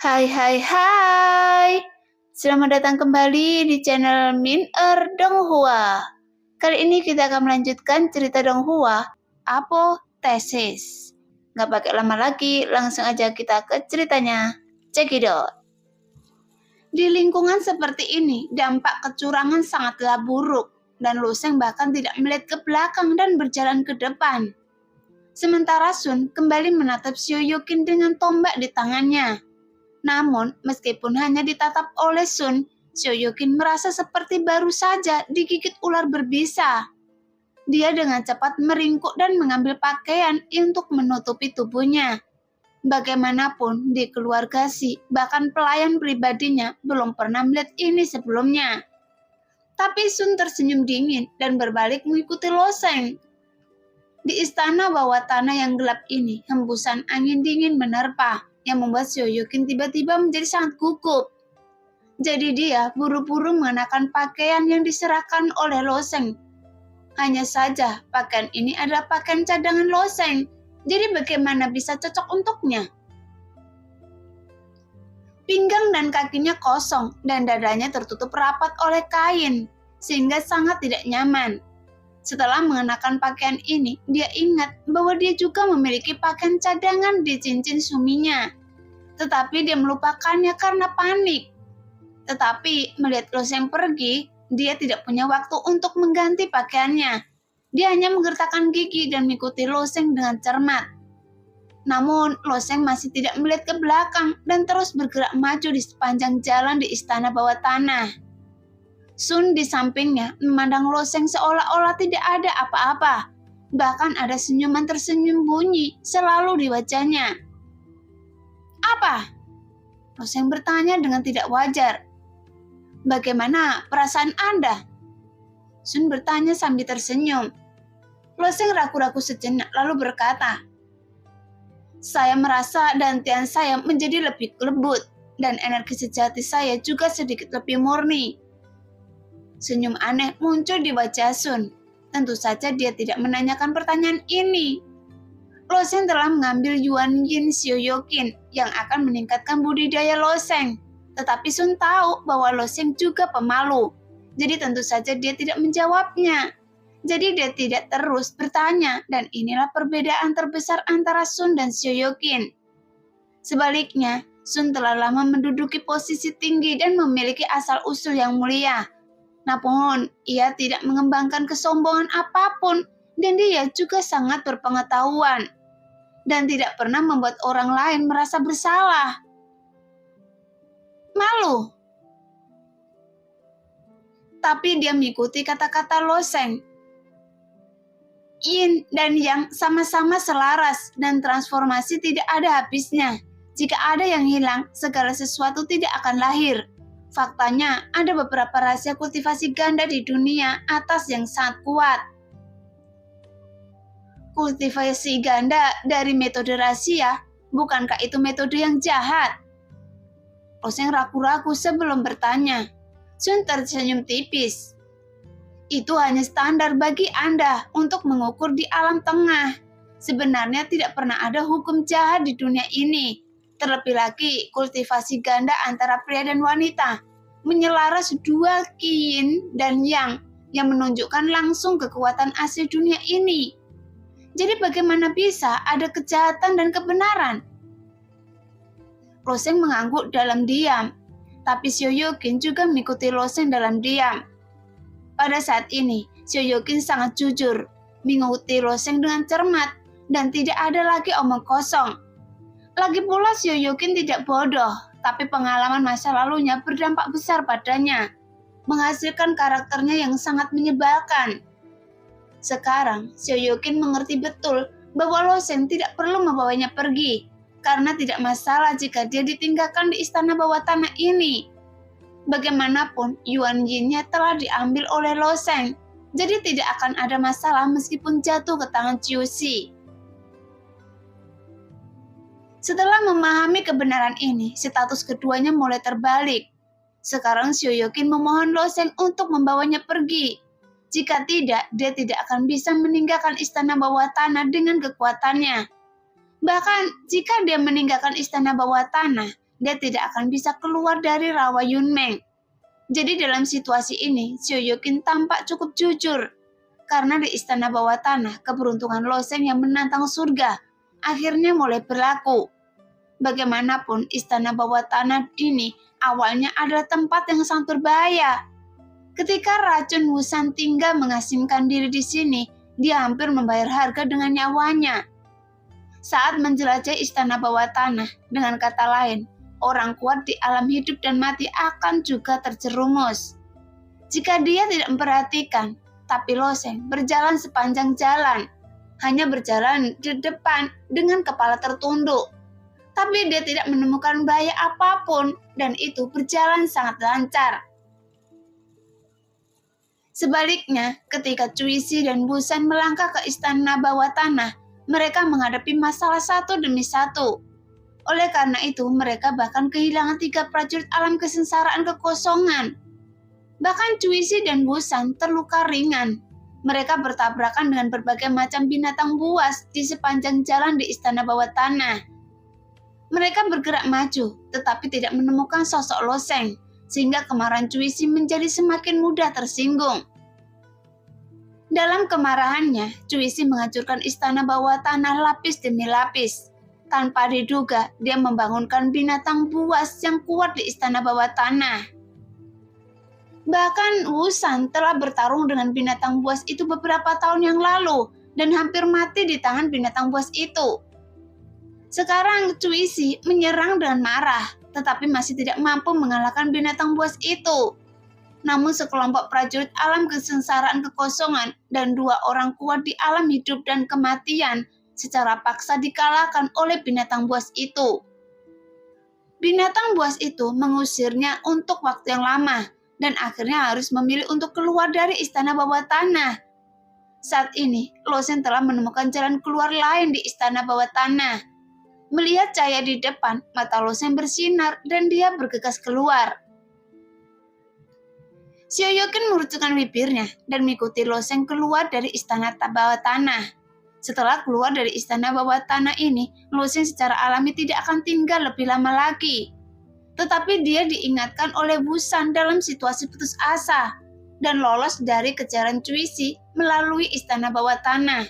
Hai hai hai. Selamat datang kembali di channel Min Donghua. Kali ini kita akan melanjutkan cerita Donghua, Apotheosis. Nggak pakai lama lagi, langsung aja kita ke ceritanya. Check it out. Di lingkungan seperti ini, dampak kecurangan sangatlah buruk, dan Loseng bahkan tidak melihat ke belakang dan berjalan ke depan. Sementara Sun kembali menatap Sioyokin dengan tombak di tangannya. Namun, meskipun hanya ditatap oleh Sun, Sioyokin merasa seperti baru saja digigit ular berbisa. Dia dengan cepat meringkuk dan mengambil pakaian untuk menutupi tubuhnya. Bagaimanapun, di keluarga Si, bahkan pelayan pribadinya belum pernah melihat ini sebelumnya. Tapi Sun tersenyum dingin dan berbalik mengikuti Loseng. Di istana bawah tanah yang gelap ini, hembusan angin dingin menerpa, yang membuat Sioyokin tiba-tiba menjadi sangat gugup. Jadi dia buru-buru mengenakan pakaian yang diserahkan oleh Loseng. Hanya saja pakaian ini adalah pakaian cadangan Loseng, jadi bagaimana bisa cocok untuknya? Pinggang dan kakinya kosong dan dadanya tertutup rapat oleh kain, sehingga sangat tidak nyaman. Setelah mengenakan pakaian ini, dia ingat bahwa dia juga memiliki pakaian cadangan di cincin suminya. Tetapi dia melupakannya karena panik. Tetapi melihat Loseng pergi, dia tidak punya waktu untuk mengganti pakaiannya. Dia hanya menggertakkan gigi dan mengikuti Loseng dengan cermat. Namun, Loseng masih tidak melihat ke belakang dan terus bergerak maju di sepanjang jalan di istana bawah tanah. Sun di sampingnya memandang Loseng seolah-olah tidak ada apa-apa. Bahkan ada senyuman tersenyum bunyi selalu di wajahnya. Apa? Loseng bertanya dengan tidak wajar. Bagaimana perasaan Anda? Sun bertanya sambil tersenyum. Loseng ragu-ragu sejenak lalu berkata, saya merasa dantian saya menjadi lebih lembut dan energi sejati saya juga sedikit lebih murni. Senyum aneh muncul di wajah Sun. Tentu saja dia tidak menanyakan pertanyaan ini. Loseng telah mengambil Yuan Yin Sioyokin yang akan meningkatkan budidaya Loseng. Tetapi Sun tahu bahwa Loseng juga pemalu. Jadi tentu saja dia tidak menjawabnya. Jadi dia tidak terus bertanya, dan inilah perbedaan terbesar antara Sun dan Sioyokin. Sebaliknya, Sun telah lama menduduki posisi tinggi dan memiliki asal-usul yang mulia. Namun, ia tidak mengembangkan kesombongan apapun, dan dia juga sangat berpengetahuan, dan tidak pernah membuat orang lain merasa bersalah. Malu. Tapi dia mengikuti kata-kata Loseng. Yin dan Yang sama-sama selaras dan transformasi tidak ada habisnya. Jika ada yang hilang, segala sesuatu tidak akan lahir. Faktanya, ada beberapa rahasia kultivasi ganda di dunia atas yang sangat kuat. Kultivasi ganda dari metode rahasia, bukankah itu metode yang jahat? Loseng ragu-ragu sebelum bertanya. Sun tersenyum tipis. Itu hanya standar bagi Anda untuk mengukur di alam tengah. Sebenarnya tidak pernah ada hukum jahat di dunia ini. Terlebih lagi, kultivasi ganda antara pria dan wanita menyelaras dua yin dan yang menunjukkan langsung kekuatan asli dunia ini. Jadi bagaimana bisa ada kejahatan dan kebenaran? Loseng mengangguk dalam diam, tapi Sioyokin juga mengikuti Loseng dalam diam. Pada saat ini, Sioyokin sangat jujur, mengikuti Loseng dengan cermat, dan tidak ada lagi omong kosong. Lagi pula Sioyokin tidak bodoh, tapi pengalaman masa lalunya berdampak besar padanya, menghasilkan karakternya yang sangat menyebalkan. Sekarang, Sioyokin mengerti betul bahwa Loseng tidak perlu membawanya pergi, karena tidak masalah jika dia ditinggalkan di istana bawah tanah ini. Bagaimanapun, Yuan Yin-nya telah diambil oleh Loseng, jadi tidak akan ada masalah meskipun jatuh ke tangan Chiu Si. Setelah memahami kebenaran ini, status keduanya mulai terbalik. Sekarang Sioyokin memohon Loseng untuk membawanya pergi. Jika tidak, dia tidak akan bisa meninggalkan istana bawah tanah dengan kekuatannya. Bahkan, jika dia meninggalkan istana bawah tanah, dia tidak akan bisa keluar dari rawa Yunmeng. Jadi dalam situasi ini, Sioyokin tampak cukup jujur. Karena di istana bawah tanah, keberuntungan Loseng yang menantang surga akhirnya mulai berlaku. Bagaimanapun, istana bawah tanah ini awalnya adalah tempat yang sangat berbahaya. Ketika racun Wusan tinggal mengasingkan diri di sini, dia hampir membayar harga dengan nyawanya. Saat menjelajahi istana bawah tanah, dengan kata lain, orang kuat di alam hidup dan mati akan juga terjerumus. Jika dia tidak memperhatikan, tapi Loseng berjalan sepanjang jalan, hanya berjalan di depan dengan kepala tertunduk. Tapi dia tidak menemukan bahaya apapun dan itu berjalan sangat lancar. Sebaliknya, ketika Cuisi dan Busan melangkah ke istana bawah tanah, mereka menghadapi masalah satu demi satu. Oleh karena itu, mereka bahkan kehilangan 3 prajurit alam kesengsaraan kekosongan. Bahkan Cuisi dan Busan terluka ringan. Mereka bertabrakan dengan berbagai macam binatang buas di sepanjang jalan di istana bawah tanah. Mereka bergerak maju, tetapi tidak menemukan sosok Loseng, sehingga kemarahan Cuisi menjadi semakin mudah tersinggung. Dalam kemarahannya, Cuisi menghancurkan istana bawah tanah lapis demi lapis. Tanpa diduga, dia membangunkan binatang buas yang kuat di istana bawah tanah. Bahkan Wusan telah bertarung dengan binatang buas itu beberapa tahun yang lalu dan hampir mati di tangan binatang buas itu. Sekarang Cuisi menyerang dengan marah, tetapi masih tidak mampu mengalahkan binatang buas itu. Namun sekelompok prajurit alam kesengsaraan kekosongan dan 2 orang kuat di alam hidup dan kematian secara paksa dikalahkan oleh binatang buas itu. Binatang buas itu mengusirnya untuk waktu yang lama dan akhirnya harus memilih untuk keluar dari istana bawah tanah. Saat ini, Loseng telah menemukan jalan keluar lain di istana bawah tanah. Melihat cahaya di depan, mata Loseng bersinar dan dia bergegas keluar. Sioyokin merucukkan bibirnya dan mengikuti Loseng keluar dari istana bawah tanah. Setelah keluar dari istana bawah tanah ini, Loseng secara alami tidak akan tinggal lebih lama lagi. Tetapi dia diingatkan oleh Busan dalam situasi putus asa dan lolos dari kejaran Cuisi melalui istana bawah tanah.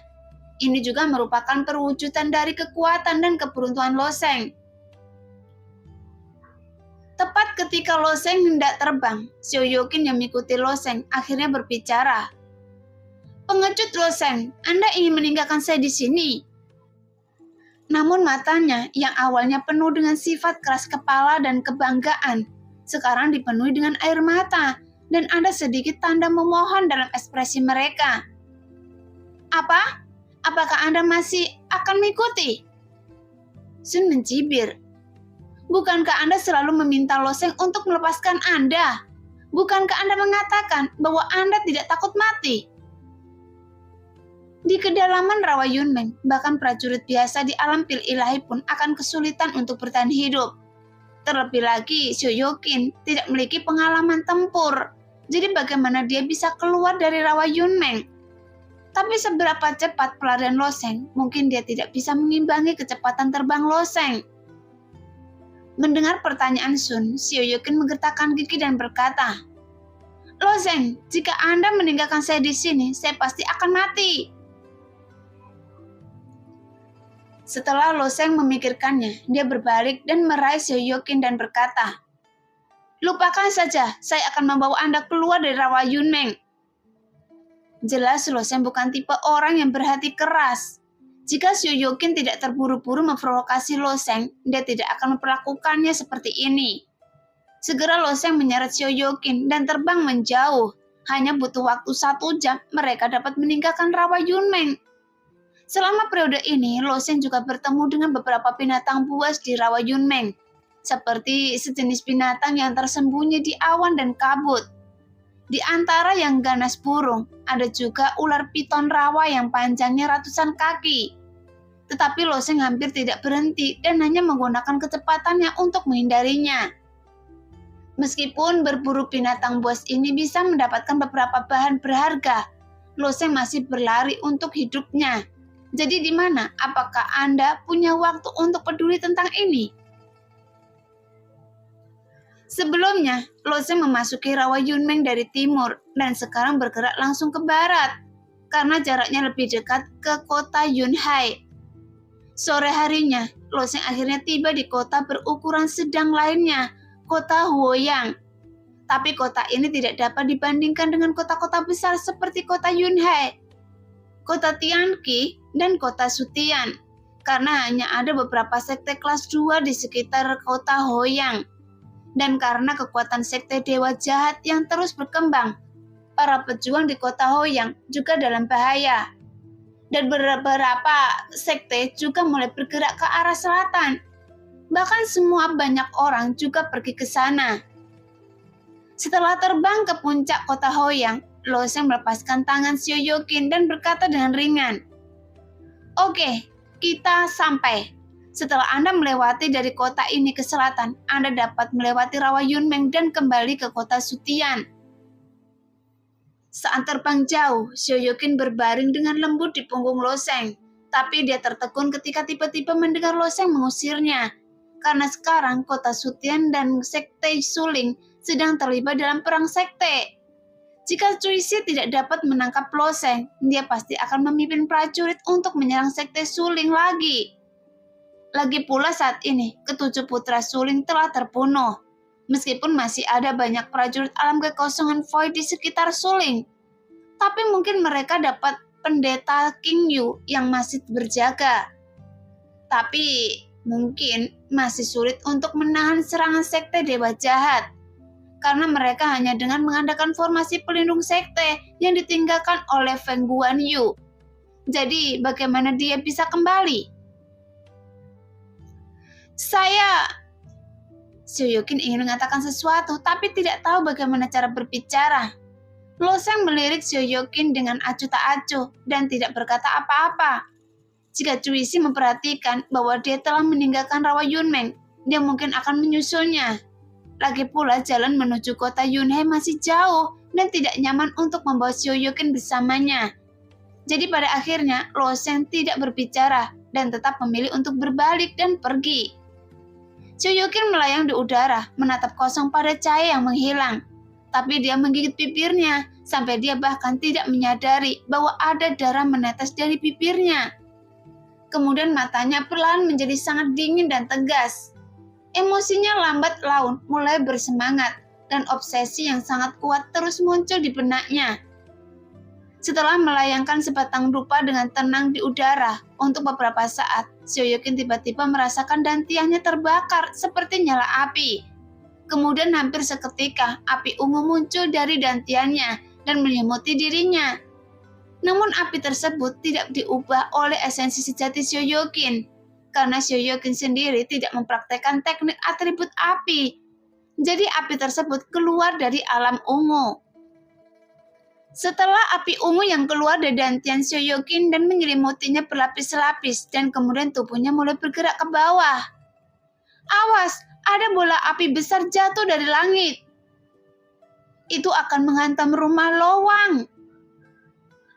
Ini juga merupakan perwujudan dari kekuatan dan keberuntungan Loseng. Tepat ketika Loseng hendak terbang, Sioyokin yang mengikuti Loseng akhirnya berbicara. "Pengecut Loseng, Anda ingin meninggalkan saya di sini?" Namun matanya yang awalnya penuh dengan sifat keras kepala dan kebanggaan, sekarang dipenuhi dengan air mata dan ada sedikit tanda memohon dalam ekspresi mereka. "Apa? Apakah Anda masih akan mengikuti?" Sun mencibir. "Bukankah Anda selalu meminta Loseng untuk melepaskan Anda? Bukankah Anda mengatakan bahwa Anda tidak takut mati?" Di kedalaman rawa Yunmeng, bahkan prajurit biasa di alam pil ilahi pun akan kesulitan untuk bertahan hidup. Terlebih lagi, Sioyokin tidak memiliki pengalaman tempur. Jadi bagaimana dia bisa keluar dari rawa Yunmeng? Tapi seberapa cepat pelarian Loseng, mungkin dia tidak bisa mengimbangi kecepatan terbang Loseng. Mendengar pertanyaan Sun, Sioyokin menggertakkan gigi dan berkata, "Loseng, jika Anda meninggalkan saya di sini, saya pasti akan mati." Setelah Loseng memikirkannya, dia berbalik dan meraih Sioyokin dan berkata, "Lupakan saja, saya akan membawa Anda keluar dari rawa Yunmeng." Jelas Loseng bukan tipe orang yang berhati keras. Jika Sioyokin tidak terburu-buru memprovokasi Loseng, dia tidak akan memperlakukannya seperti ini. Segera Loseng menyeret Sioyokin dan terbang menjauh. Hanya butuh waktu 1 jam, mereka dapat meninggalkan rawa Yunmeng. Selama periode ini, Loseng juga bertemu dengan beberapa binatang buas di rawa Yunmeng, seperti sejenis binatang yang tersembunyi di awan dan kabut. Di antara yang ganas burung, ada juga ular piton rawa yang panjangnya ratusan kaki. Tetapi Loseng hampir tidak berhenti dan hanya menggunakan kecepatannya untuk menghindarinya. Meskipun berburu binatang buas ini bisa mendapatkan beberapa bahan berharga, Loseng masih berlari untuk hidupnya. Jadi di mana? Apakah Anda punya waktu untuk peduli tentang ini? Sebelumnya, Loseng memasuki rawa Yunmeng dari timur dan sekarang bergerak langsung ke barat karena jaraknya lebih dekat ke kota Yunhai. Sore harinya, Loseng akhirnya tiba di kota berukuran sedang lainnya, kota Huoyang. Tapi kota ini tidak dapat dibandingkan dengan kota-kota besar seperti kota Yunhai, kota Tianqi, dan kota Sutian, karena hanya ada beberapa sekte kelas 2 di sekitar kota Huoyang. Dan karena kekuatan sekte dewa jahat yang terus berkembang, para pejuang di kota Huoyang juga dalam bahaya. Dan beberapa sekte juga mulai bergerak ke arah selatan. Bahkan semua banyak orang juga pergi ke sana. Setelah terbang ke puncak kota Huoyang, Loseng melepaskan tangan Xiaoyoqin dan berkata dengan ringan, "Oke, kita sampai. Setelah Anda melewati dari kota ini ke selatan, Anda dapat melewati rawa Yunmeng dan kembali ke kota Sutian." Saat terbang jauh, Xiaoyoqin berbaring dengan lembut di punggung Loseng, tapi dia tertegun ketika tiba-tiba mendengar Loseng mengusirnya, karena sekarang kota Sutian dan sekte Suling sedang terlibat dalam perang sekte. Jika Cuisi tidak dapat menangkap Loseng, dia pasti akan memimpin prajurit untuk menyerang sekte Suling lagi. Lagi pula saat ini, ketujuh putra Suling telah terbunuh. Meskipun masih ada banyak prajurit alam kekosongan void di sekitar Suling, tapi mungkin mereka dapat pendeta King Yu yang masih berjaga. Tapi mungkin masih sulit untuk menahan serangan sekte dewa jahat, karena mereka hanya dengan mengandalkan formasi pelindung sekte yang ditinggalkan oleh Feng Guanyu. Jadi bagaimana dia bisa kembali? Xiaoyoqin ingin mengatakan sesuatu, tapi tidak tahu bagaimana cara berbicara. Loseng melirik Xiaoyoqin dengan acuh tak acuh dan tidak berkata apa-apa. Jika Cuisi memperhatikan bahwa dia telah meninggalkan rawa Yunmeng, dia mungkin akan menyusulnya. Lagi pula jalan menuju kota Yunhai masih jauh dan tidak nyaman untuk membawa Xiaoyoqin bersamanya. Jadi pada akhirnya Loseng tidak berbicara dan tetap memilih untuk berbalik dan pergi. Xiaoyoqin melayang di udara, menatap kosong pada cahaya yang menghilang. Tapi dia menggigit bibirnya, sampai dia bahkan tidak menyadari bahwa ada darah menetes dari bibirnya. Kemudian matanya perlahan menjadi sangat dingin dan tegas. Emosinya lambat laun mulai bersemangat, dan obsesi yang sangat kuat terus muncul di benaknya. Setelah melayangkan sebatang rupa dengan tenang di udara untuk beberapa saat, Xiaoyoqin tiba-tiba merasakan dantiannya terbakar seperti nyala api. Kemudian hampir seketika api ungu muncul dari dantiannya dan menyelimuti dirinya. Namun api tersebut tidak diubah oleh esensi sejati Xiaoyoqin, karena Xiaoyoqin sendiri tidak mempraktekkan teknik atribut api. Jadi api tersebut keluar dari alam ungu. Setelah api ungu yang keluar dari dantian Xiaoyoqin dan menyelimutinya berlapis-lapis, dan kemudian tubuhnya mulai bergerak ke bawah. Awas, ada bola api besar jatuh dari langit. Itu akan menghantam rumah Lowang.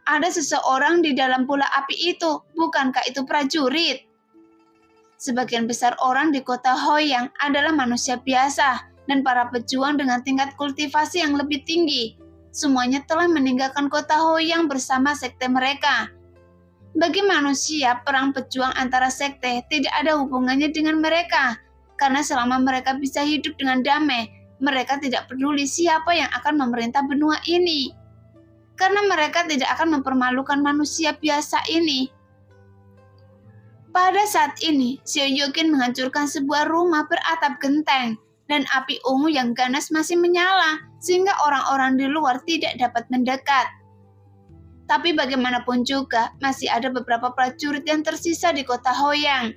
Ada seseorang di dalam bola api itu, bukankah itu prajurit? Sebagian besar orang di kota Huoyang adalah manusia biasa dan para pejuang dengan tingkat kultivasi yang lebih tinggi. Semuanya telah meninggalkan kota Huoyang bersama sekte mereka. Bagi manusia, perang pejuang antara sekte tidak ada hubungannya dengan mereka, karena selama mereka bisa hidup dengan damai, mereka tidak peduli siapa yang akan memerintah benua ini. Karena mereka tidak akan mempermalukan manusia biasa ini. Pada saat ini, Xiaoyoqin menghancurkan sebuah rumah beratap genteng, dan api ungu yang ganas masih menyala, sehingga orang-orang di luar tidak dapat mendekat. Tapi bagaimanapun juga, masih ada beberapa prajurit yang tersisa di kota Huoyang.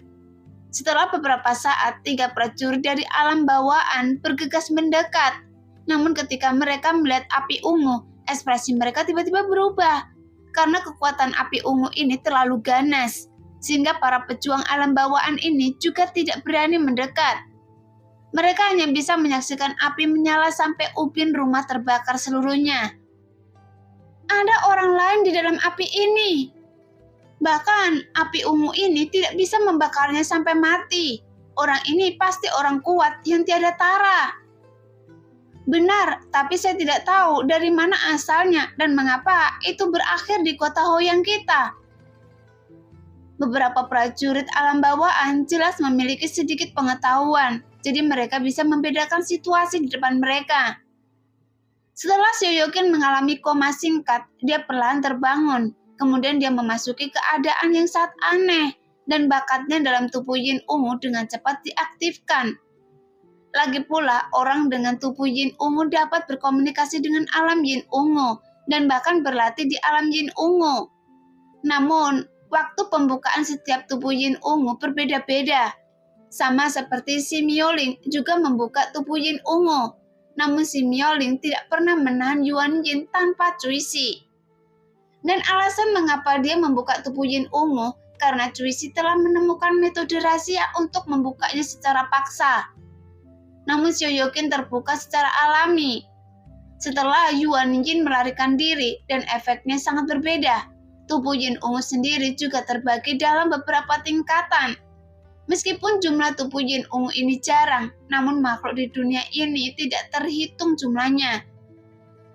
Setelah beberapa saat, 3 prajurit dari alam bawaan bergegas mendekat. Namun ketika mereka melihat api ungu, ekspresi mereka tiba-tiba berubah. Karena kekuatan api ungu ini terlalu ganas, sehingga para pejuang alam bawaan ini juga tidak berani mendekat. Mereka hanya bisa menyaksikan api menyala sampai ubin rumah terbakar seluruhnya. Ada orang lain di dalam api ini. Bahkan api ungu ini tidak bisa membakarnya sampai mati. Orang ini pasti orang kuat yang tiada tara. Benar, tapi saya tidak tahu dari mana asalnya dan mengapa itu berakhir di kota Hoyang kita. Beberapa prajurit alam bawaan jelas memiliki sedikit pengetahuan, jadi mereka bisa membedakan situasi di depan mereka. Setelah Sioyokin mengalami koma singkat, dia perlahan terbangun. Kemudian dia memasuki keadaan yang sangat aneh, dan bakatnya dalam tubuh Yin Ungu dengan cepat diaktifkan. Lagi pula, orang dengan tubuh Yin Ungu dapat berkomunikasi dengan alam Yin Ungu, dan bahkan berlatih di alam Yin Ungu. Namun, waktu pembukaan setiap tubuh Yin Ungu berbeda-beda. Sama seperti si Mioling juga membuka tubuh Yin Ungu. Namun si Mioling tidak pernah menahan Yuan Yin tanpa cuisi. Dan alasan mengapa dia membuka tubuh Yin Ungu, karena cuisi telah menemukan metode rahasia untuk membukanya secara paksa. Namun Sioyokin terbuka secara alami. Setelah Yuan Yin melarikan diri dan efeknya sangat berbeda, tubuh Yin Ungu sendiri juga terbagi dalam beberapa tingkatan. Meskipun jumlah tubuh Yin Ungu ini jarang, namun makhluk di dunia ini tidak terhitung jumlahnya.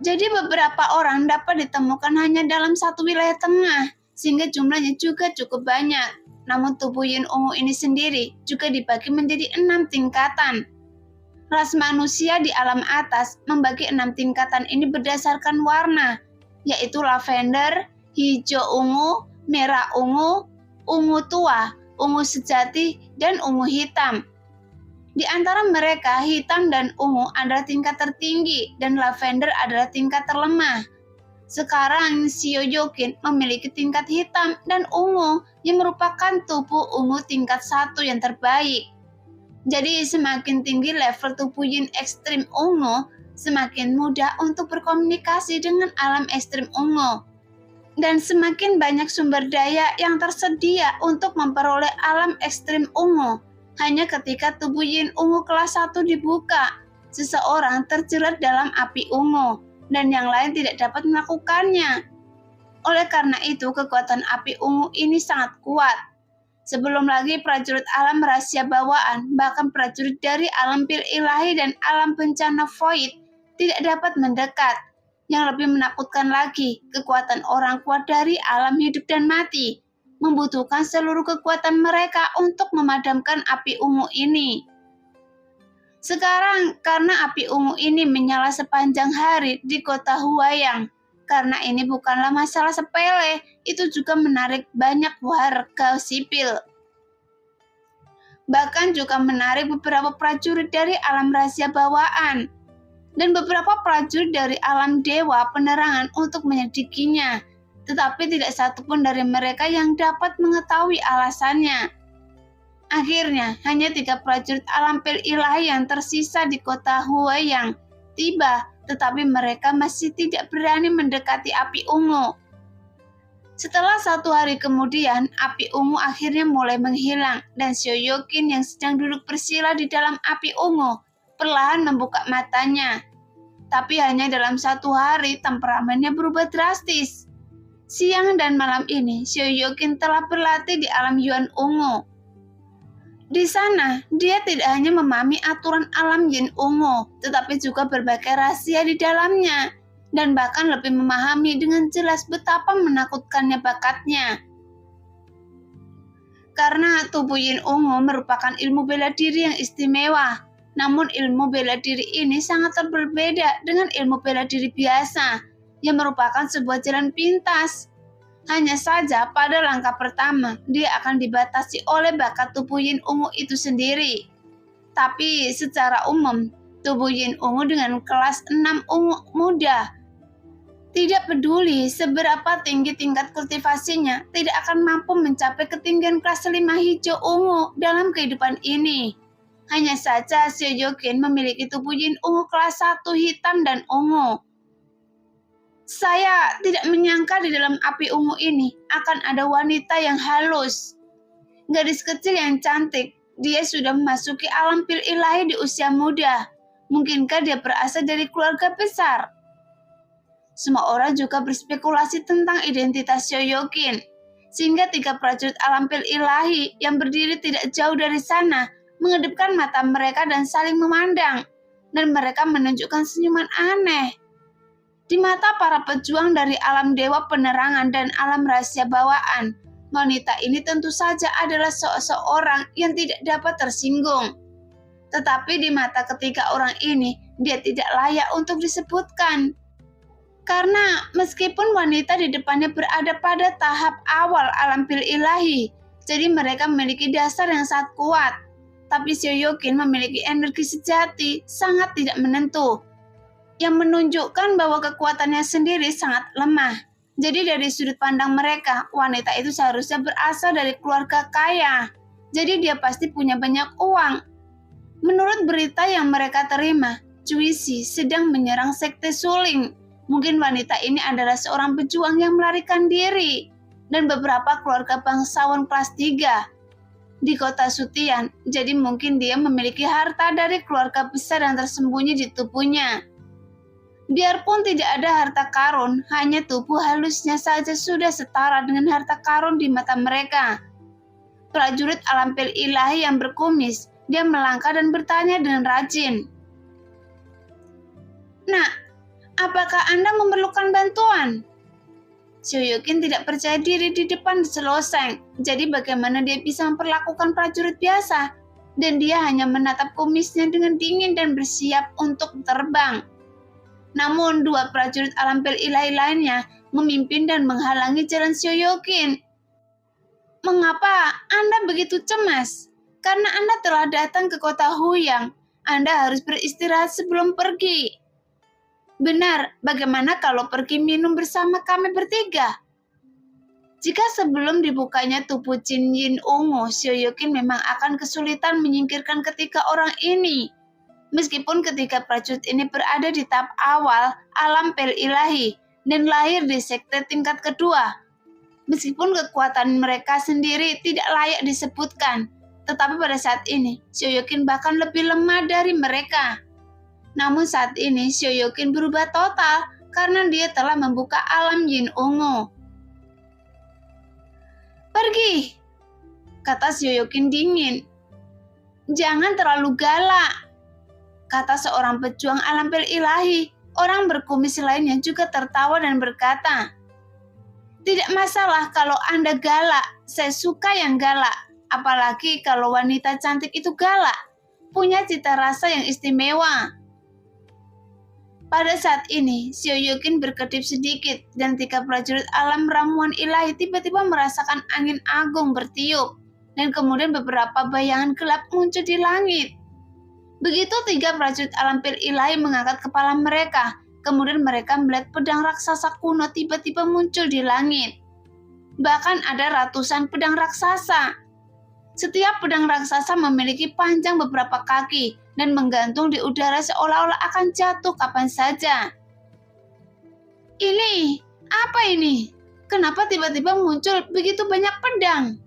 Jadi beberapa orang dapat ditemukan hanya dalam satu wilayah tengah, sehingga jumlahnya juga cukup banyak. Namun tubuh Yin Ungu ini sendiri juga dibagi menjadi 6 tingkatan. Ras manusia di alam atas membagi 6 tingkatan ini berdasarkan warna, yaitu lavender, hijau ungu, merah ungu tua, ungu sejati, dan ungu hitam. Di antara mereka, hitam dan ungu adalah tingkat tertinggi dan lavender adalah tingkat terlemah. Sekarang Sioyokin memiliki tingkat hitam dan ungu yang merupakan tubuh ungu tingkat 1 yang terbaik. Jadi semakin tinggi level tubuh Yin ekstrim ungu, semakin mudah untuk berkomunikasi dengan alam ekstrim ungu. Dan semakin banyak sumber daya yang tersedia untuk memperoleh alam ekstrim ungu. Hanya ketika tubuh Yin Ungu kelas 1 dibuka, seseorang terjerat dalam api ungu, dan yang lain tidak dapat melakukannya. Oleh karena itu, kekuatan api ungu ini sangat kuat. Sebelum lagi prajurit alam rahasia bawaan, bahkan prajurit dari alam pil ilahi dan alam bencana void tidak dapat mendekat. Yang lebih menakutkan lagi, kekuatan orang kuat dari alam hidup dan mati membutuhkan seluruh kekuatan mereka untuk memadamkan api ungu ini. Sekarang, karena api ungu ini menyala sepanjang hari di kota Huayang, karena ini bukanlah masalah sepele, itu juga menarik banyak warga sipil. Bahkan juga menarik beberapa prajurit dari alam rahasia bawaan, dan beberapa prajurit dari alam dewa penerangan untuk menyelidikinya. Tetapi tidak satupun dari mereka yang dapat mengetahui alasannya. Akhirnya, hanya 3 prajurit alam pil ilahi yang tersisa di kota Huayang tiba, tetapi mereka masih tidak berani mendekati api ungu. Setelah 1 hari kemudian, api ungu akhirnya mulai menghilang, dan Sioyokin yang sedang duduk bersila di dalam api ungu perlahan membuka matanya. Tapi hanya dalam 1 hari, temperamennya berubah drastis. Siang dan malam ini, Sioyokin telah berlatih di alam Yuan Ungu. Di sana, dia tidak hanya memahami aturan alam Yin Ungu, tetapi juga berbagai rahasia di dalamnya, dan bahkan lebih memahami dengan jelas betapa menakutkannya bakatnya. Karena tubuh Yin Ungu merupakan ilmu bela diri yang istimewa, namun ilmu bela diri ini sangat berbeda dengan ilmu bela diri biasa, yang merupakan sebuah jalan pintas. Hanya saja pada langkah pertama, dia akan dibatasi oleh bakat tubuh Yin Ungu itu sendiri. Tapi secara umum, tubuh Yin Ungu dengan kelas 6 ungu muda, tidak peduli seberapa tinggi tingkat kultivasinya, tidak akan mampu mencapai ketinggian kelas 5 hijau ungu dalam kehidupan ini. Hanya saja Sioyokin memiliki tubuh Yin Ungu kelas 1 hitam dan ungu. Saya tidak menyangka di dalam api ungu ini akan ada wanita yang halus. Gadis kecil yang cantik, dia sudah memasuki alam pil ilahi di usia muda. Mungkinkah dia berasal dari keluarga besar? Semua orang juga berspekulasi tentang identitas Sioyokin, sehingga 3 prajurit alam pil ilahi yang berdiri tidak jauh dari sana mengedipkan mata mereka dan saling memandang. dan mereka menunjukkan senyuman aneh. Di mata para pejuang dari alam dewa penerangan dan alam rahasia bawaan, wanita ini tentu saja adalah seseorang yang tidak dapat tersinggung. Tetapi di mata ketiga orang ini, dia tidak layak untuk disebutkan. Karena meskipun wanita di depannya berada pada tahap awal alam pil ilahi, jadi mereka memiliki dasar yang sangat kuat. Tapi Seo-Yokin memiliki energi sejati sangat tidak menentu, yang menunjukkan bahwa kekuatannya sendiri sangat lemah. Jadi dari sudut pandang mereka, wanita itu seharusnya berasal dari keluarga kaya. Jadi dia pasti punya banyak uang. Menurut berita yang mereka terima, Juicy sedang menyerang sekte Suling. Mungkin wanita ini adalah seorang pejuang yang melarikan diri. Dan beberapa keluarga bangsawan kelas 3 di kota Sutian, jadi mungkin dia memiliki harta dari keluarga besar yang tersembunyi di tubuhnya. Biarpun tidak ada harta karun, hanya tubuh halusnya saja sudah setara dengan harta karun di mata mereka. Prajurit alam pil ilahi yang berkumis, dia melangkah dan bertanya dengan rajin. "Nak, apakah Anda memerlukan bantuan?" Seo-Yokin tidak percaya diri di depan celoseng, jadi bagaimana dia bisa memperlakukan prajurit biasa? Dan dia hanya menatap kumisnya dengan dingin dan bersiap untuk terbang. Namun dua prajurit alam pil ilahi lainnya memimpin dan menghalangi jalan Seo-Yokin. "Mengapa Anda begitu cemas? Karena Anda telah datang ke kota Huyang. Anda harus beristirahat sebelum pergi." "Benar, bagaimana kalau pergi minum bersama kami bertiga?" Jika sebelum dibukanya tubuh Jin Yin ungu, Seo-Yokin memang akan kesulitan menyingkirkan ketiga orang ini. Meskipun ketiga prajurit ini berada di tahap awal alam pil ilahi dan lahir di sekte tingkat kedua. Meskipun kekuatan mereka sendiri tidak layak disebutkan, tetapi pada saat ini, Seo-Yokin bahkan lebih lemah dari mereka. Namun saat ini Seo-Yokin berubah total karena dia telah membuka alam Yin ungu. "Pergi," kata Seo-Yokin dingin. "Jangan terlalu galak," kata seorang pejuang alam pil ilahi. Orang berkumis lainnya juga tertawa dan berkata, "Tidak masalah kalau Anda galak, saya suka yang galak. Apalagi kalau wanita cantik itu galak, punya cita rasa yang istimewa." Pada saat ini, Seo-Yokin berkedip sedikit dan tiga prajurit alam ramuan ilahi tiba-tiba merasakan angin agung bertiup dan kemudian beberapa bayangan gelap muncul di langit. Begitu tiga prajurit alam pil ilahi mengangkat kepala mereka, kemudian mereka melihat pedang raksasa kuno tiba-tiba muncul di langit. Bahkan ada ratusan pedang raksasa. Setiap pedang raksasa memiliki panjang beberapa kaki dan menggantung di udara seolah-olah akan jatuh kapan saja. "Ini, apa ini? Kenapa tiba-tiba muncul begitu banyak pedang?"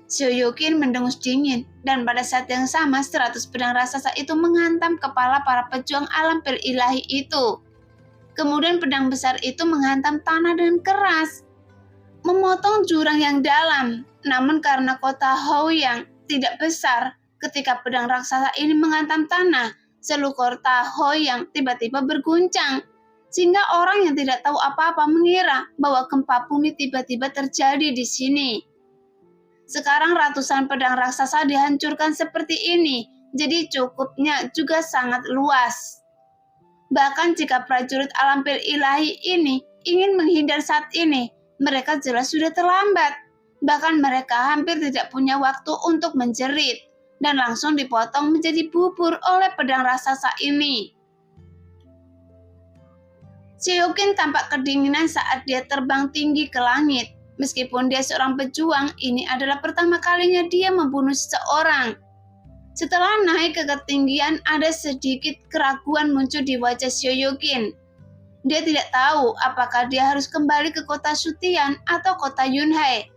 Seo-Yokin mendengus dingin, dan pada saat yang sama 100 pedang raksasa itu menghantam kepala para pejuang alam pil ilahi itu. Kemudian pedang besar itu menghantam tanah dengan keras, memotong jurang yang dalam. Namun karena kota Houyang tidak besar, ketika pedang raksasa ini menghantam tanah, seluruh kota Houyang tiba-tiba berguncang, sehingga orang yang tidak tahu apa-apa mengira bahwa gempa bumi tiba-tiba terjadi di sini. Sekarang ratusan pedang raksasa dihancurkan seperti ini, jadi cukupnya juga sangat luas. Bahkan jika prajurit alam pil ilahi ini ingin menghindar saat ini, mereka jelas sudah terlambat. Bahkan mereka hampir tidak punya waktu untuk menjerit dan langsung dipotong menjadi bubur oleh pedang raksasa ini. Seo-Yokin tampak kedinginan saat dia terbang tinggi ke langit. Meskipun dia seorang pejuang, ini adalah pertama kalinya dia membunuh seseorang. Setelah naik ke ketinggian, ada sedikit keraguan muncul di wajah Seo-Yokin. Dia tidak tahu apakah dia harus kembali ke kota Sutian atau kota Yunhai.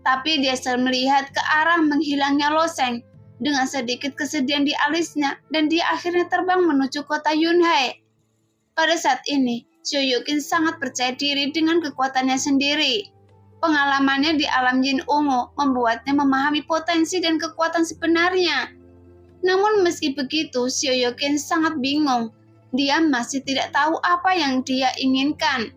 Tapi dia melihat ke arah menghilangnya loseng dengan sedikit kesedihan di alisnya dan dia akhirnya terbang menuju kota Yunhai. Pada saat ini, Seo-Yokin sangat percaya diri dengan kekuatannya sendiri. Pengalamannya di alam Yin ungu membuatnya memahami potensi dan kekuatan sebenarnya. Namun meski begitu, Sioyokin sangat bingung. Dia masih tidak tahu apa yang dia inginkan.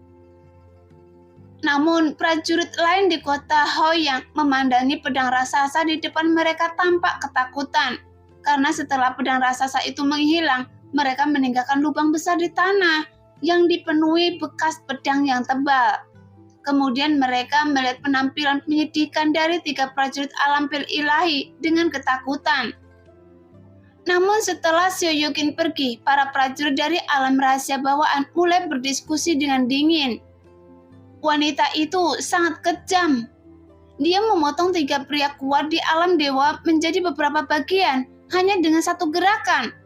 Namun prajurit lain di kota Hoyang memandangi pedang raksasa di depan mereka tampak ketakutan. Karena setelah pedang raksasa itu menghilang, mereka meninggalkan lubang besar di tanah yang dipenuhi bekas pedang yang tebal. Kemudian mereka melihat penampilan menyedihkan dari 3 prajurit alam pil ilahi dengan ketakutan. Namun setelah Sioyokin pergi, para prajurit dari alam rahasia bawaan mulai berdiskusi dengan dingin. Wanita itu sangat kejam. Dia memotong 3 pria kuat di alam dewa menjadi beberapa bagian hanya dengan satu gerakan.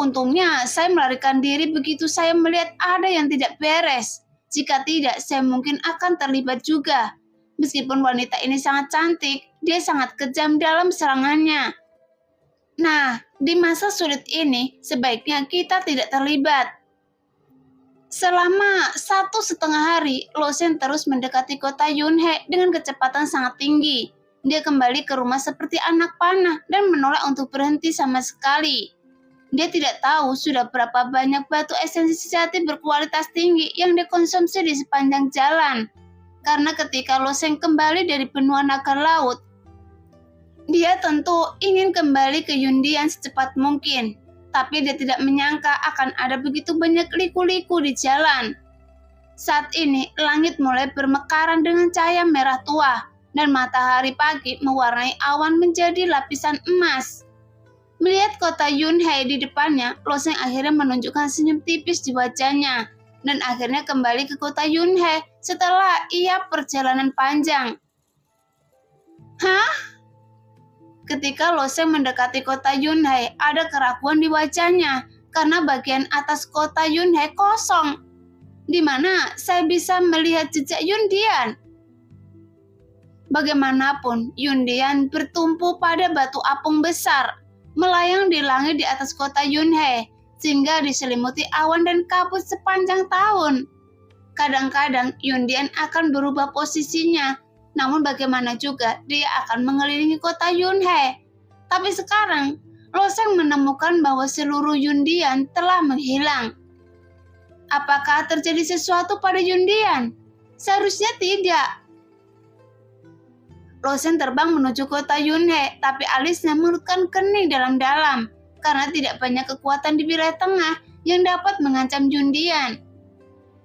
Untungnya saya melarikan diri begitu saya melihat ada yang tidak beres. Jika tidak, saya mungkin akan terlibat juga. Meskipun wanita ini sangat cantik, dia sangat kejam dalam serangannya. Nah, di masa sulit ini, sebaiknya kita tidak terlibat. Selama 1,5 hari, Lo Shen terus mendekati kota Yunhe dengan kecepatan sangat tinggi. Dia kembali ke rumah seperti anak panah dan menolak untuk berhenti sama sekali. Dia tidak tahu sudah berapa banyak batu esensi sejati berkualitas tinggi yang dikonsumsi di sepanjang jalan. Karena ketika Lo Shen kembali dari benua naga laut, dia tentu ingin kembali ke Yundian secepat mungkin. Tapi dia tidak menyangka akan ada begitu banyak liku-liku di jalan. Saat ini, langit mulai bermekaran dengan cahaya merah tua, dan matahari pagi mewarnai awan menjadi lapisan emas. Melihat kota Yunhe di depannya, Lo Shen akhirnya menunjukkan senyum tipis di wajahnya, dan akhirnya kembali ke kota Yunhe setelah ia perjalanan panjang. Hah? Ketika Lo Shen mendekati kota Yunhe, ada keraguan di wajahnya karena bagian atas kota Yunhe kosong. Di mana saya bisa melihat jejak Yundian? Bagaimanapun, Yundian bertumpu pada batu apung besar, melayang di langit di atas kota Yunhe, sehingga diselimuti awan dan kabut sepanjang tahun. Kadang-kadang Yundian akan berubah posisinya, namun bagaimana juga dia akan mengelilingi kota Yunhe. Tapi sekarang, Lo Shen menemukan bahwa seluruh Yundian telah menghilang. Apakah terjadi sesuatu pada Yundian? Seharusnya tidak. Lo Shen terbang menuju kota Yunhe, tapi alisnya menurutkan kening dalam-dalam karena tidak banyak kekuatan di wilayah tengah yang dapat mengancam Yundian.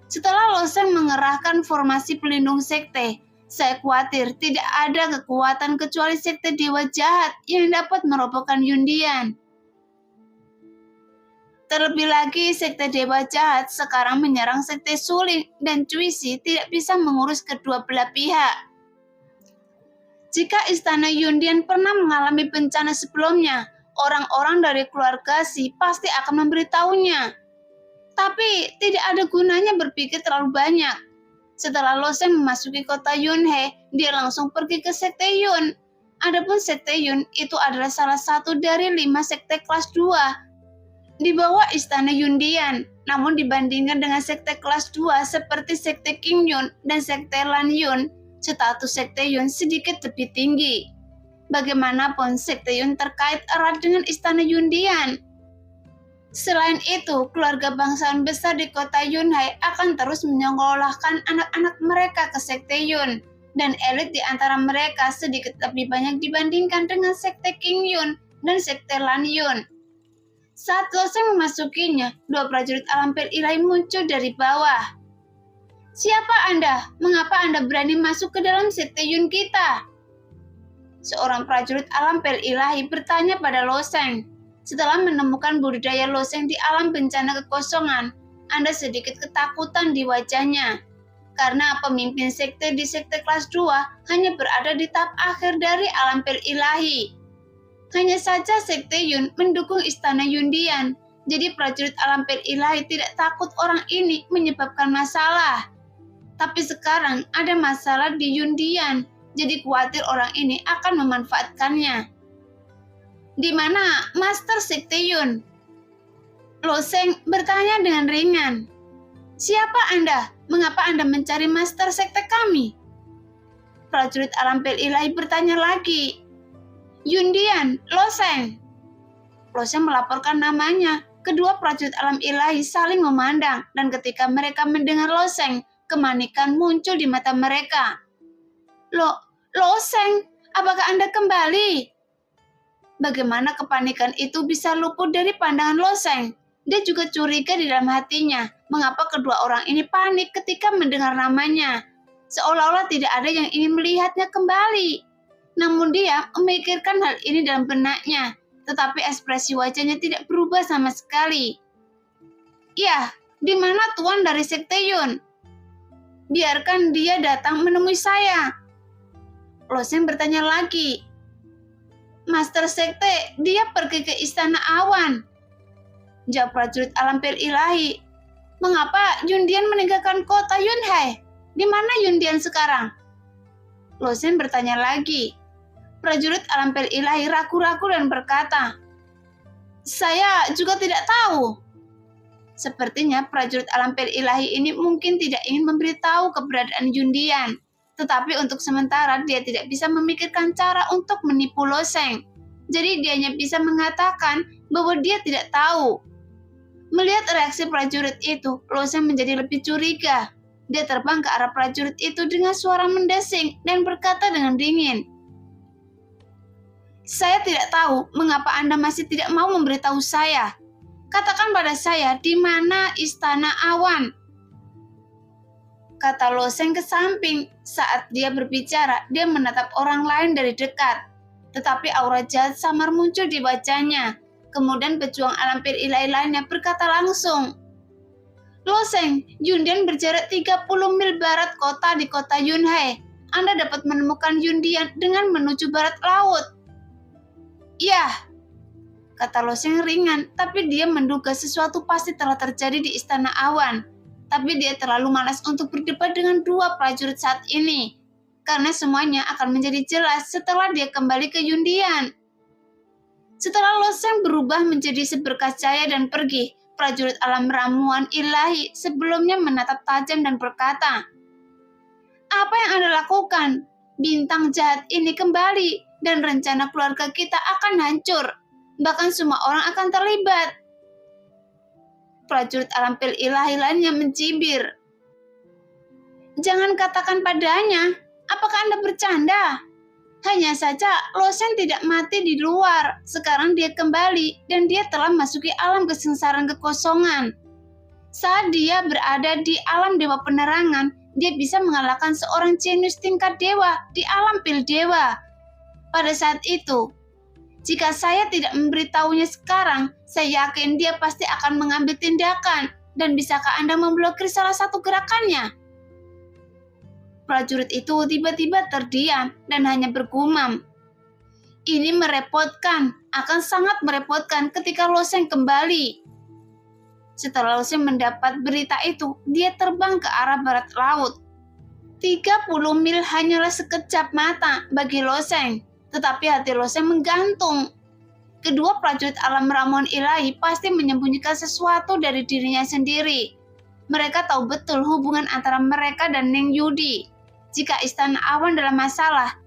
Setelah Lo Shen mengerahkan formasi pelindung sekte, saya khawatir tidak ada kekuatan kecuali sekte dewa jahat yang dapat merobohkan Yundian. Terlebih lagi, sekte dewa jahat sekarang menyerang sekte suling dan Cuisi tidak bisa mengurus kedua belah pihak. Jika istana Yundian pernah mengalami bencana sebelumnya, orang-orang dari keluarga Si pasti akan memberitahunya. Tapi tidak ada gunanya berpikir terlalu banyak. Setelah Lo Shen memasuki kota Yunhe, dia langsung pergi ke sekte Yun. Adapun sekte Yun itu adalah salah satu dari 5 sekte kelas 2 di bawah istana Yundian. Namun dibandingkan dengan sekte kelas 2 seperti sekte King Yun dan sekte Lan Yun, status sekte Yun sedikit lebih tinggi. Bagaimanapun, sekte Yun terkait erat dengan istana Yundian. Selain itu, keluarga bangsawan besar di kota Yunhe akan terus menyekolahkan anak-anak mereka ke sekte Yun, dan elit di antara mereka sedikit lebih banyak dibandingkan dengan sekte King Yun dan sekte Lan Yun. Saat Lo Shen memasukinya, 2 prajurit alam pil ilahi muncul dari bawah. Siapa Anda? Mengapa Anda berani masuk ke dalam sekte Yun kita? Seorang prajurit alam pil ilahi bertanya pada Lo Shen. Setelah menemukan budidaya Lo Shen di alam bencana kekosongan, Anda sedikit ketakutan di wajahnya. Karena pemimpin sekte di sekte kelas 2 hanya berada di tahap akhir dari alam pil ilahi. Hanya saja sekte Yun mendukung istana Yundian, jadi prajurit alam pil ilahi tidak takut orang ini menyebabkan masalah. Tapi sekarang ada masalah di Yundian, jadi khawatir orang ini akan memanfaatkannya. Di mana Master Sekte Yun? Lo Shen bertanya dengan ringan. Siapa Anda? Mengapa Anda mencari Master Sekte kami? Prajurit alam pil ilahi bertanya lagi. Yundian, Lo Shen. Loseng melaporkan namanya. Kedua prajurit alam ilahi saling memandang, dan ketika mereka mendengar Loseng, kemanikan muncul di mata mereka. Loseng, apakah Anda kembali? Bagaimana kepanikan itu bisa luput dari pandangan Loseng? Dia juga curiga di dalam hatinya, mengapa kedua orang ini panik ketika mendengar namanya. Seolah-olah tidak ada yang ingin melihatnya kembali. Namun dia memikirkan hal ini dalam benaknya, tetapi ekspresi wajahnya tidak berubah sama sekali. Ya, di mana tuan dari Sekte Yun? Biarkan dia datang menemui saya. Loseng bertanya lagi. Master Sekte, dia pergi ke Istana Awan. Jawab prajurit alam pil ilahi. Mengapa Yundian meninggalkan kota Yunhai? Di mana Yundian sekarang? Loseng bertanya lagi. Prajurit alam pil ilahi ragu-ragu dan berkata, saya juga tidak tahu. Sepertinya prajurit alam pil ilahi ini mungkin tidak ingin memberitahu keberadaan Yundian. Tetapi untuk sementara dia tidak bisa memikirkan cara untuk menipu Loseng. Jadi dia hanya bisa mengatakan bahwa dia tidak tahu. Melihat reaksi prajurit itu, Loseng menjadi lebih curiga. Dia terbang ke arah prajurit itu dengan suara mendesing dan berkata dengan dingin, saya tidak tahu mengapa Anda masih tidak mau memberitahu saya. Katakan pada saya di mana Istana Awan. Kata Loseng ke samping. Saat dia berbicara, dia menatap orang lain dari dekat. Tetapi aura jahat samar muncul di wajahnya. Kemudian pejuang alam pil ilahi lainnya berkata langsung, Loseng, Yundian berjarak 30 mil barat kota di kota Yunhai. Anda dapat menemukan Yundian dengan menuju barat laut. Ya, kata Loseng ringan, tapi dia menduga sesuatu pasti telah terjadi di Istana Awan. Tapi dia terlalu malas untuk berdebat dengan dua prajurit saat ini, karena semuanya akan menjadi jelas setelah dia kembali ke Yundian. Setelah Loseng berubah menjadi seberkas cahaya dan pergi, prajurit alam ramuan ilahi sebelumnya menatap tajam dan berkata, apa yang Anda lakukan? Bintang jahat ini kembali. Dan rencana keluarga kita akan hancur. Bahkan semua orang akan terlibat. Prajurit alam pil ilahi lainnya mencibir. Jangan katakan padanya, apakah Anda bercanda? Hanya saja Loseng tidak mati di luar. Sekarang dia kembali dan dia telah masuki alam kesengsaraan kekosongan. Saat dia berada di alam dewa penerangan, dia bisa mengalahkan seorang jenius tingkat dewa di alam pil dewa. Pada saat itu, jika saya tidak memberitahunya sekarang, saya yakin dia pasti akan mengambil tindakan. Dan bisakah Anda memblokir salah satu gerakannya? Prajurit itu tiba-tiba terdiam dan hanya bergumam. Ini merepotkan, akan sangat merepotkan ketika Loseng kembali. Setelah Loseng mendapat berita itu, dia terbang ke arah barat laut. 30 mil hanyalah sekejap mata bagi Loseng. Tetapi hati Loseng menggantung. Kedua prajurit alam ramuan ilahi pasti menyembunyikan sesuatu dari dirinya sendiri. Mereka tahu betul hubungan antara mereka dan Neng Yudi. Jika Istana Awan dalam masalah,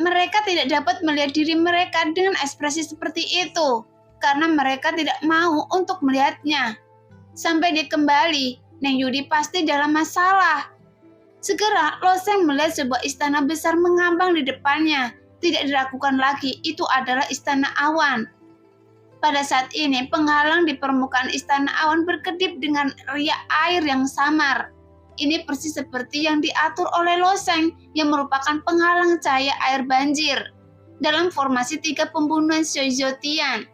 mereka tidak dapat melihat diri mereka dengan ekspresi seperti itu, karena mereka tidak mau untuk melihatnya. Sampai dia kembali, Neng Yudi pasti dalam masalah. Segera Loseng melihat sebuah istana besar mengambang di depannya. Tidak diragukan lagi, itu adalah Istana Awan. Pada saat ini, penghalang di permukaan Istana Awan berkedip dengan riak air yang samar. Ini persis seperti yang diatur oleh Loseng, yang merupakan penghalang cahaya air banjir, dalam formasi 3 pembunuhan Shoizotian.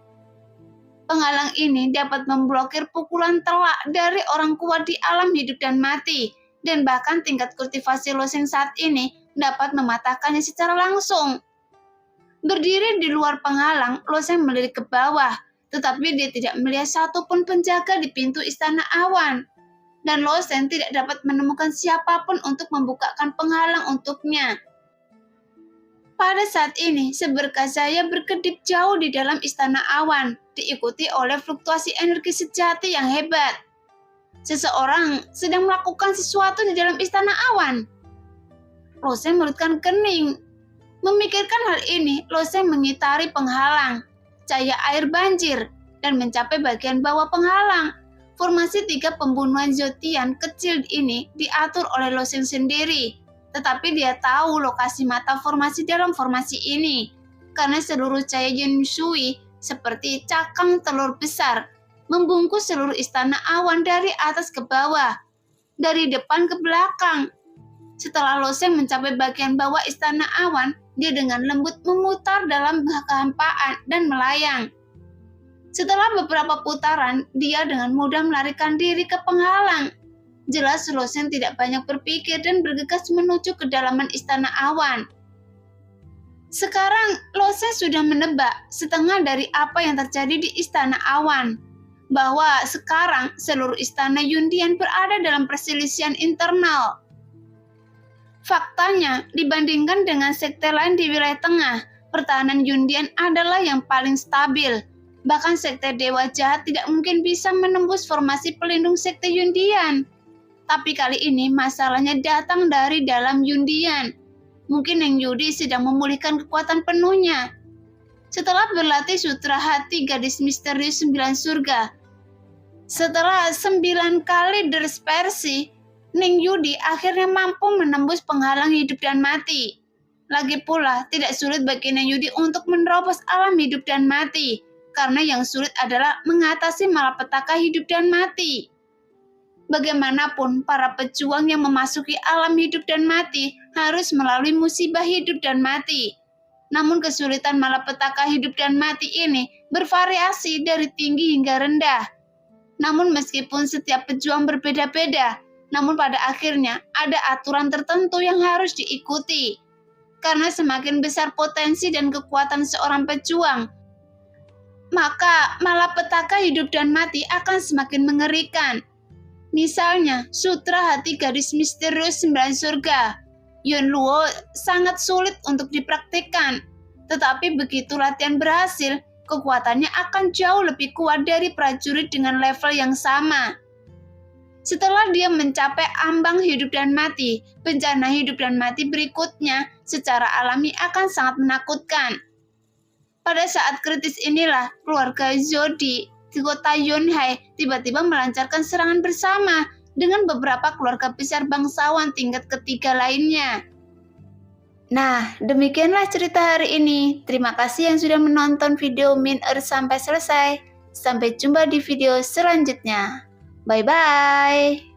Penghalang ini dapat memblokir pukulan telak dari orang kuat di alam hidup dan mati, dan bahkan tingkat kultivasi Loseng saat ini dapat mematahkannya secara langsung. Berdiri di luar penghalang, Loseng melirik ke bawah, tetapi dia tidak melihat satupun penjaga di pintu Istana Awan. Dan Loseng tidak dapat menemukan siapapun untuk membukakan penghalang untuknya. Pada saat ini, seberkas cahaya berkedip jauh di dalam Istana Awan, diikuti oleh fluktuasi energi sejati yang hebat. Seseorang sedang melakukan sesuatu di dalam Istana Awan. Loseng melutkan kening. Memikirkan hal ini, Loseng mengitari penghalang. cahaya air banjir dan mencapai bagian bawah penghalang. Formasi 3 pembunuhan Zotian kecil ini diatur oleh Loseng sendiri, tetapi dia tahu lokasi mata formasi dalam formasi ini, karena seluruh cahaya Yun Shui seperti cakang telur besar membungkus seluruh istana awan dari atas ke bawah, dari depan ke belakang. Setelah Loseng mencapai bagian bawah istana awan, dia dengan lembut memutar dalam kehampaan dan melayang. Setelah beberapa putaran, dia dengan mudah melarikan diri ke penghalang. Jelas Loseng tidak banyak berpikir dan bergegas menuju kedalaman istana awan. Sekarang Loseng sudah menebak setengah dari apa yang terjadi di istana awan, bahwa sekarang seluruh istana Yundian berada dalam perselisihan internal. Faktanya, dibandingkan dengan sekte lain di wilayah tengah, pertahanan Yundian adalah yang paling stabil. Bahkan sekte Dewa Jahat tidak mungkin bisa menembus formasi pelindung sekte Yundian. Tapi kali ini masalahnya datang dari dalam Yundian. Mungkin Neng Yudi sedang memulihkan kekuatan penuhnya. Setelah berlatih sutra hati gadis misterius 9 surga, setelah 9 kali dispersi, Neng Yudi akhirnya mampu menembus penghalang hidup dan mati. Lagi pula, tidak sulit bagi Neng Yudi untuk menerobos alam hidup dan mati, karena yang sulit adalah mengatasi malapetaka hidup dan mati. Bagaimanapun, para pejuang yang memasuki alam hidup dan mati harus melalui musibah hidup dan mati. Namun kesulitan malapetaka hidup dan mati ini bervariasi dari tinggi hingga rendah. Namun meskipun setiap pejuang berbeda-beda, namun pada akhirnya ada aturan tertentu yang harus diikuti. Karena semakin besar potensi dan kekuatan seorang pejuang, maka malapetaka hidup dan mati akan semakin mengerikan. Misalnya, Sutra Hati Gadis Misterius 9 Surga, Yun Luo sangat sulit untuk dipraktikkan. Tetapi begitu latihan berhasil, kekuatannya akan jauh lebih kuat dari prajurit dengan level yang sama. Setelah dia mencapai ambang hidup dan mati, bencana hidup dan mati berikutnya secara alami akan sangat menakutkan. Pada saat kritis inilah, keluarga Zhou di kota Yunhai tiba-tiba melancarkan serangan bersama dengan beberapa keluarga besar bangsawan tingkat ketiga lainnya. Nah, demikianlah cerita hari ini. Terima kasih yang sudah menonton video Min Earth sampai selesai. Sampai jumpa di video selanjutnya. Bye-bye.